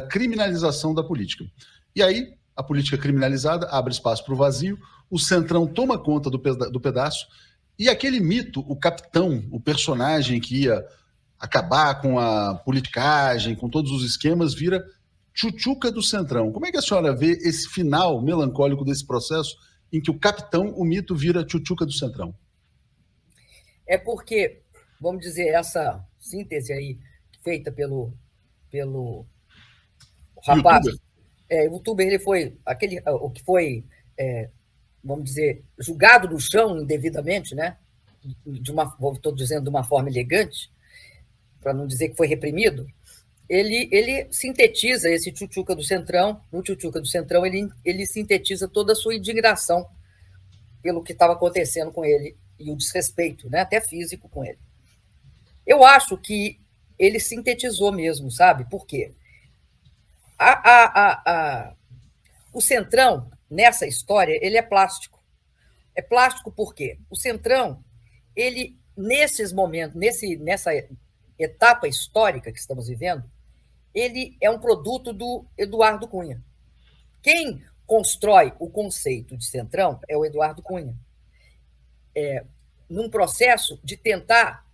criminalização da política. E aí, a política criminalizada abre espaço para o vazio, o Centrão toma conta do pedaço, e aquele mito, o capitão, o personagem que ia acabar com a politicagem, com todos os esquemas, vira tchutchuca do Centrão. Como é que a senhora vê esse final melancólico desse processo em que o capitão, o mito, vira tchutchuca do Centrão? É porque, vamos dizer, essa síntese aí feita pelo rapaz, o youtuber, ele foi o que foi, vamos dizer, julgado no chão indevidamente, né? Estou dizendo de uma forma elegante, para não dizer que foi reprimido. Ele sintetiza esse tchutchuca do Centrão. No tchutchuca do Centrão, ele sintetiza toda a sua indignação pelo que estava acontecendo com ele e o desrespeito, né, até físico, com ele. Eu acho que ele sintetizou mesmo, sabe? Por quê? O Centrão, nessa história, ele é plástico. É plástico por quê? O Centrão, ele, nesses momentos, nessa etapa histórica que estamos vivendo, ele é um produto do Eduardo Cunha. Quem constrói o conceito de Centrão é o Eduardo Cunha. Num processo de tentar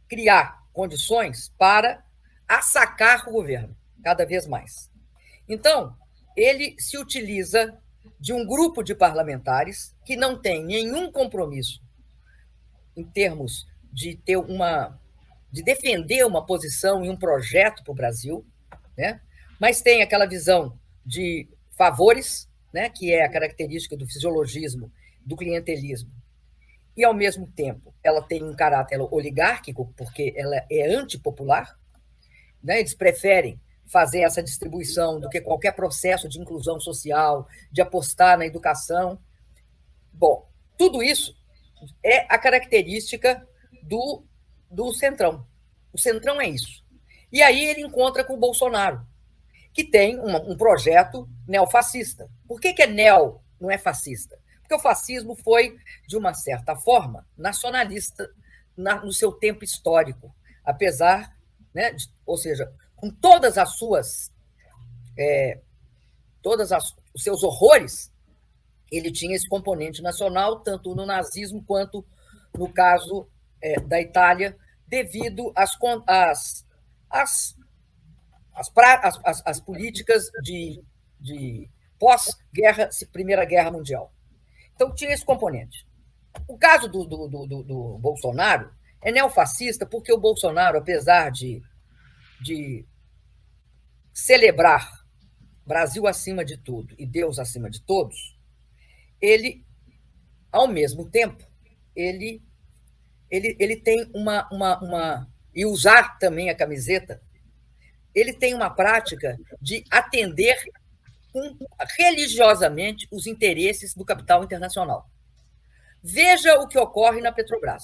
criar condições para assacar o governo, cada vez mais. Então, ele se utiliza de um grupo de parlamentares que não tem nenhum compromisso em termos de de defender uma posição e um projeto para o Brasil, né? Mas tem aquela visão de favores, né? Que é a característica do fisiologismo, do clientelismo. E, ao mesmo tempo, ela tem um caráter oligárquico, porque ela é antipopular, né? Eles preferem fazer essa distribuição do que qualquer processo de inclusão social, de apostar na educação. Bom, tudo isso é a característica do Centrão. O Centrão é isso. E aí ele encontra com o Bolsonaro, que tem um projeto neofascista. Por que neo, não é fascista? Porque o fascismo foi, de uma certa forma, nacionalista no seu tempo histórico, apesar, né, ou seja, com todas as suas, os seus horrores, ele tinha esse componente nacional, tanto no nazismo quanto no caso da Itália, devido às políticas de pós-guerra, Primeira Guerra Mundial. Então, tinha esse componente. O caso do Bolsonaro é neofascista porque o Bolsonaro, apesar de celebrar Brasil acima de tudo e Deus acima de todos, ele, ao mesmo tempo, ele tem e usar também a camiseta, ele tem uma prática de atender religiosamente os interesses do capital internacional. Veja o que ocorre na Petrobras.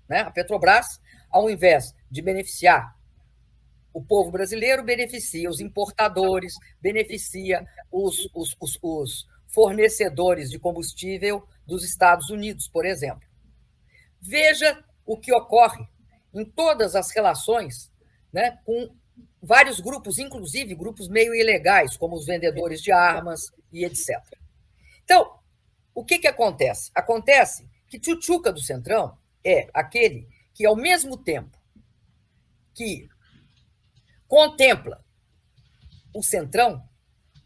Né? A Petrobras, ao invés de beneficiar o povo brasileiro, beneficia os importadores, beneficia os fornecedores de combustível dos Estados Unidos, por exemplo. Veja o que ocorre em todas as relações, né, com vários grupos, inclusive grupos meio ilegais, como os vendedores de armas e etc. Então, o que acontece? Acontece que tchutchuca do Centrão é aquele que, ao mesmo tempo que contempla o Centrão,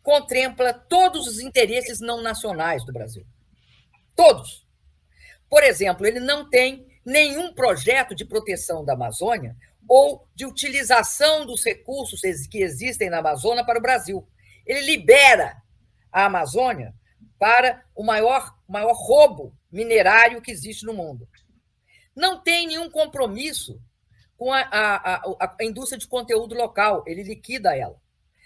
contempla todos os interesses não nacionais do Brasil. Todos. Por exemplo, ele não tem nenhum projeto de proteção da Amazônia ou de utilização dos recursos que existem na Amazônia para o Brasil. Ele libera a Amazônia para o maior roubo minerário que existe no mundo. Não tem nenhum compromisso com a indústria de conteúdo local, ele liquida ela.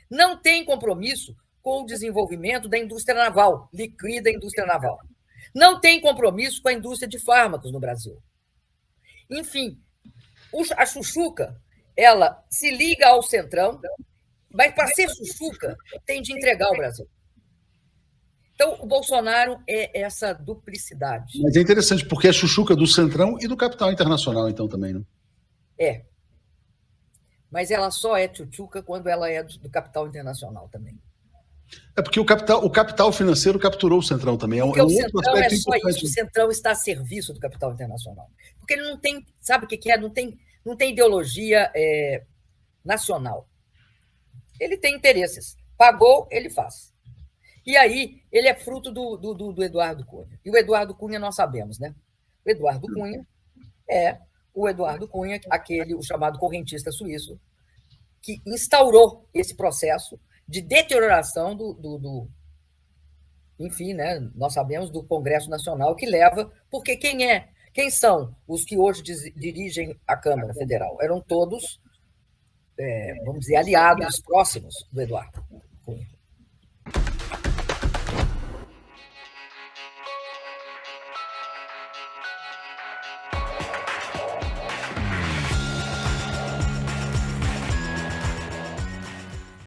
Não tem compromisso com o desenvolvimento da indústria naval, liquida a indústria naval. Não tem compromisso com a indústria de fármacos no Brasil. Enfim, a Chuchuca, ela se liga ao Centrão, mas para ser Chuchuca tem de entregar o Brasil. Então, o Bolsonaro é essa duplicidade. Mas é interessante, porque é Chuchuca do Centrão e do capital internacional, então, também, né? É. mas ela só é tchutchuca quando ela é do capital internacional também. É porque o capital financeiro capturou o Centrão também. Porque É um o outro Centrão é aspecto só importante. isso, o Centrão está a serviço do capital internacional. Porque ele não tem, sabe o que é? Não tem ideologia nacional. Ele tem interesses. Pagou, ele faz. E aí, ele é fruto do Eduardo Cunha. E o Eduardo Cunha nós sabemos, né? O Eduardo Cunha é o Eduardo Cunha, o chamado correntista suíço, que instaurou esse processo de deterioração enfim, né, nós sabemos do Congresso Nacional, que leva, porque quem são os que hoje dirigem a Câmara Federal? Eram todos, vamos dizer, aliados próximos do Eduardo Cunha.